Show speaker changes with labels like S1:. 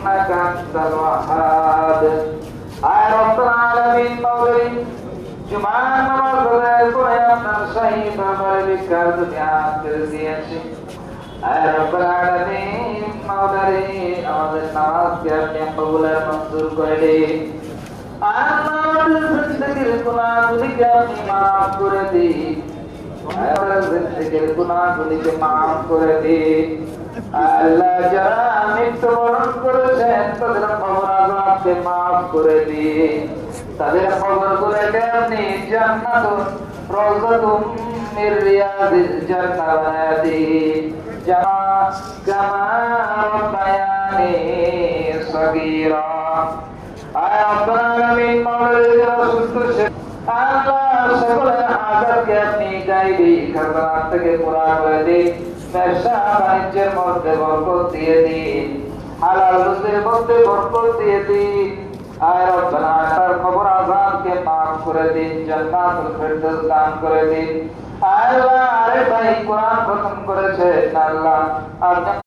S1: إنك أنت الوهاب আয় রব্বুল আলামিন মাওলাই জুমার নামাজ আদায় করে আপনার শাহী দরবারে ভিক্ষার দুনিয়া করে দিয়েছি আয় রব্বুল আলামিন মাওলাই আমাদের নামাজকে আপনি কবুল মঞ্জুর করে দিন আমাদের জিন্দেগির গুনাহগুলিকে আপনি মাফ করে দিন আমাদের জিন্দেগির গুনাহগুলিকে মাফ করে দিন আল্লাহ যারা মৃত্যুবরণ করেছেন তাদের কবর আযাবকে মাফ করে দিন তাদের কবরগুলোকে আপনি জান্নাতুন রাওযাতুম মির রিয়াজিল জান্নাহ বানায়ে দিন কামা রাব্বায়ানি সগীরা আয় রব্বুল আলামিন মাওলানা রাসূল আল্লাহ সকলের হাজারকে আপনি গায়বী খাজানা থেকে পুরা করে দিন ব্যবসা বাণিজ্যের মধ্যে বরকত দিয়ে দিন হালাল রুজির মধ্যে বরকত দিয়ে দিন আয় রব্বানা তার কবর আযাবকে মাফ করে দিন জান্নাতুল ফিরদাউস দান করে দিন আল্লাহ আরে ভাই কোরআন খতম করেছে আল্লাহ আপনি